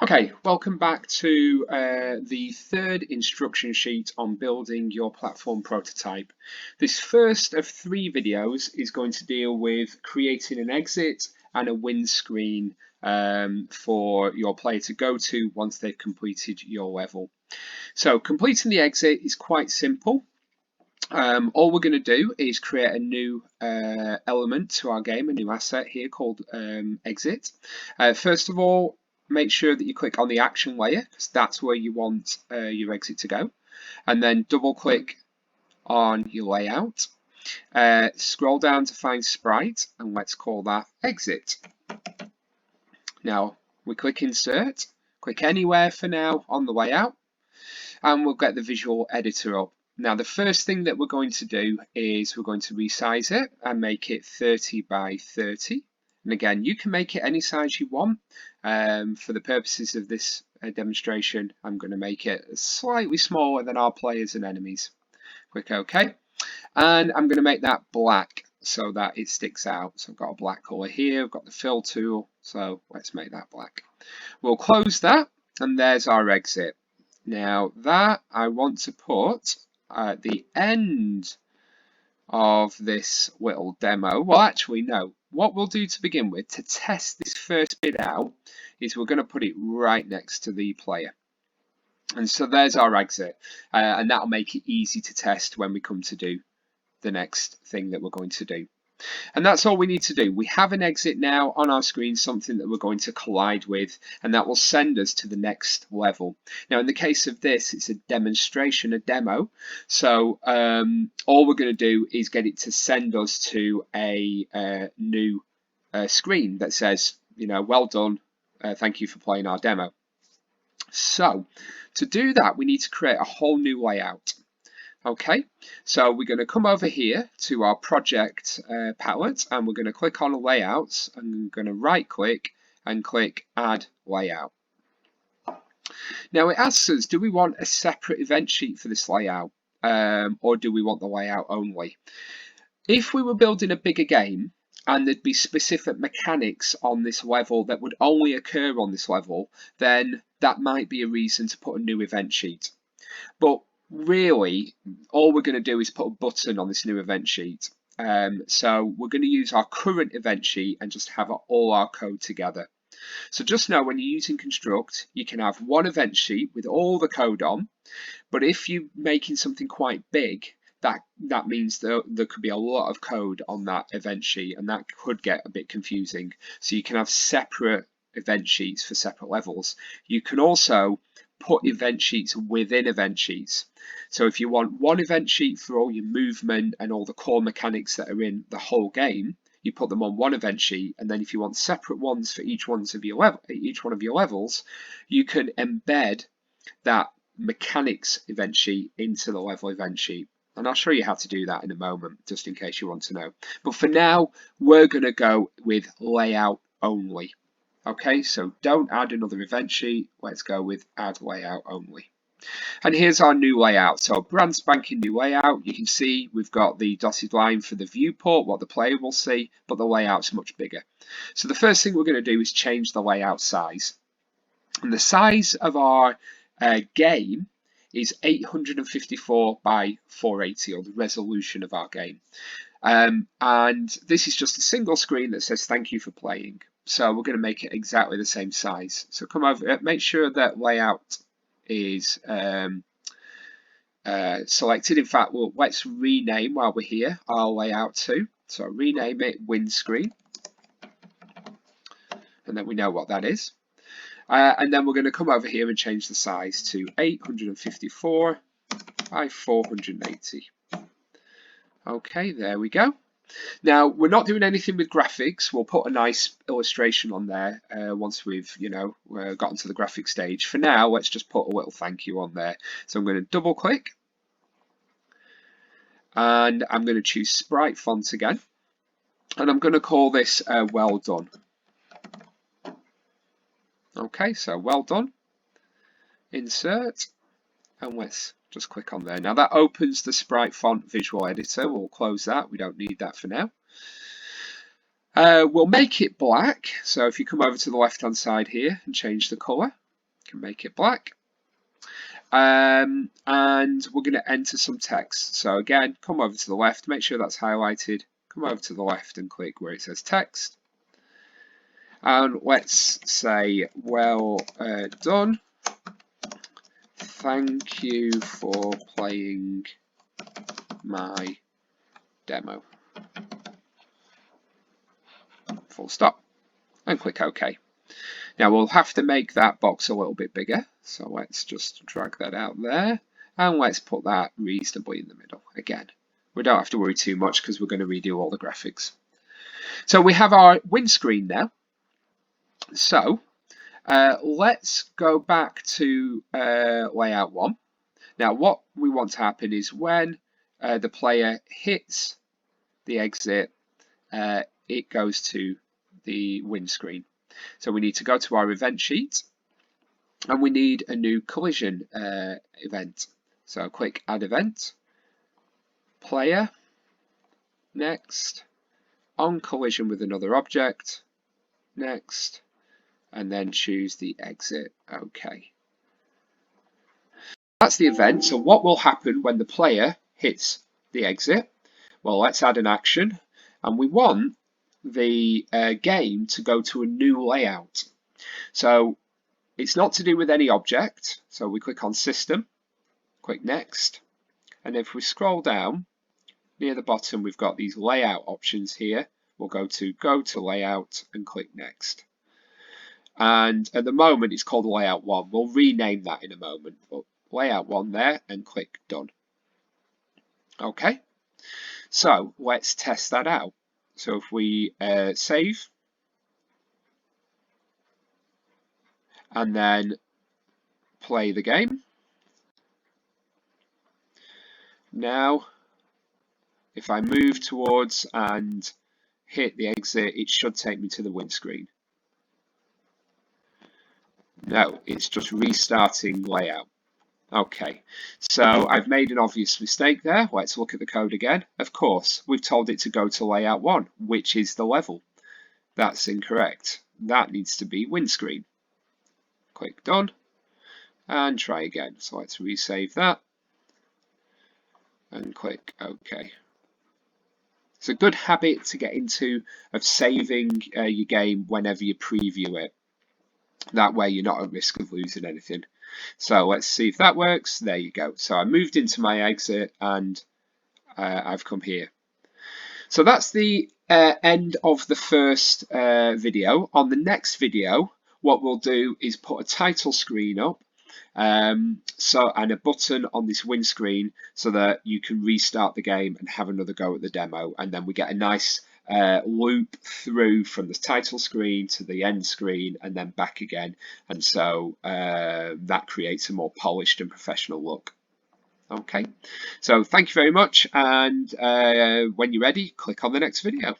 Okay, welcome back to the third instruction sheet on building your platform prototype. This first of three videos is going to deal with creating an exit and a win screen for your player to go to once they've completed your level. So completing the exit is quite simple. All we're going to do is create a new element to our game, a new asset here called exit. First of all, make sure that you click on the action layer because that's where you want your exit to go. And then double click on your layout. Scroll down to find sprite and let's call that exit. Now we click insert, click anywhere for now on the layout, and we'll get the visual editor up. Now the first thing that we're going to do is we're going to resize it and make it 30 by 30. And again, you can make it any size you want. For the purposes of this demonstration, I'm going to make it slightly smaller than our players and enemies. Click OK. And I'm going to make that black so that it sticks out. So I've got a black color here, I've got the fill tool, so let's make that black. We'll close that, and there's our exit. Now that I want to put at the end of this little demo, well actually no, what we'll do to begin with to test this first bit out is we're going to put it right next to the player. And so there's our exit, and that'll make it easy to test when we come to do the next thing that we're going to do. And that's all we need to do. We have an exit now on our screen, something that we're going to collide with, and that will send us to the next level. Now, in the case of this, it's a demonstration, a demo. So all we're going to do is get it to send us to a new screen that says, you know, well done, thank you for playing our demo. So to do that, we need to create a whole new layout. Okay, so we're going to come over here to our project palette and we're going to click on layouts and I'm going to right click and click add layout. Now it asks us, do we want a separate event sheet for this layout or do we want the layout only? If we were building a bigger game and there'd be specific mechanics on this level that would only occur on this level, then that might be a reason to put a new event sheet. But really, all we're going to do is put a button on this new event sheet. So we're going to use our current event sheet and just have all our code together. So just know when you're using Construct, you can have one event sheet with all the code on, but if you're making something quite big, that means that there could be a lot of code on that event sheet, and that could get a bit confusing. So you can have separate event sheets for separate levels. You can also put event sheets within event sheets. So if you want one event sheet for all your movement and all the core mechanics that are in the whole game, you put them on one event sheet, and then if you want separate ones for each one of your levels, you can embed that mechanics event sheet into the level event sheet. And I'll show you how to do that in a moment, just in case you want to know. But for now, we're going to go with layout only. Okay, so don't add another event sheet. Let's go with add layout only. And here's our new layout. So brand spanking new layout. You can see we've got the dotted line for the viewport, what the player will see, but the layout's much bigger. So the first thing we're going to do is change the layout size. And the size of our game is 854 by 480, or the resolution of our game. And this is just a single screen that says thank you for playing. So we're going to make it exactly the same size. So come over, make sure that layout is selected. In fact, let's rename while we're here our layout to. So rename it windscreen, and then we know what that is. And then we're going to come over here and change the size to 854 by 480. Okay, there we go. Now, we're not doing anything with graphics. We'll put a nice illustration on there once we've, gotten to the graphic stage. For now, let's just put a little thank you on there. So I'm going to double click and I'm going to choose Sprite Font again. And I'm going to call this well done. Okay, so well done. Insert, and let's just click on there. Now that opens the Sprite Font visual editor. We'll close that. We don't need that for now. We'll make it black. So if you come over to the left hand side here and change the color, can make it black. And we're going to enter some text. So again, come over to the left, make sure that's highlighted. Come over to the left and click where it says text. And let's say, well done. Thank you for playing my demo. Full stop. And click OK. Now we'll have to make that box a little bit bigger. So let's just drag that out there. And let's put that reasonably in the middle. Again, we don't have to worry too much because we're going to redo all the graphics. So we have our windscreen now. So let's go back to layout 1. Now what we want to happen is when the player hits the exit, it goes to the windscreen. So we need to go to our event sheet and we need a new collision event. So click add event, player, next, on collision with another object, next, and then choose the exit. OK. That's the event. So what will happen when the player hits the exit? Well, let's add an action, and we want the game to go to a new layout. So it's not to do with any object. So we click on System, click Next, and if we scroll down near the bottom, we've got these layout options here. We'll go to Layout and click Next. And at the moment, it's called Layout 1. We'll rename that in a moment. But Layout 1 there and click Done. OK. So let's test that out. So if we save and then play the game. Now, if I move towards and hit the exit, it should take me to the windscreen. No, it's just restarting layout. Okay, so I've made an obvious mistake there. Let's look at the code again. Of course, we've told it to go to layout 1, which is the level. That's incorrect. That needs to be windscreen. Click Done and try again. So let's resave that and click OK. It's a good habit to get into of saving your game whenever you preview it. That way you're not at risk of losing anything. So let's see if that works. There you go. So I moved into my exit and I've come here. So that's the end of the first video. On the next video, what we'll do is put a title screen up and a button on this windscreen so that you can restart the game and have another go at the demo. And then we get a nice loop through from the title screen to the end screen and then back again, and so that creates a more polished and professional look. Okay, so thank you very much, and when you're ready, click on the next video.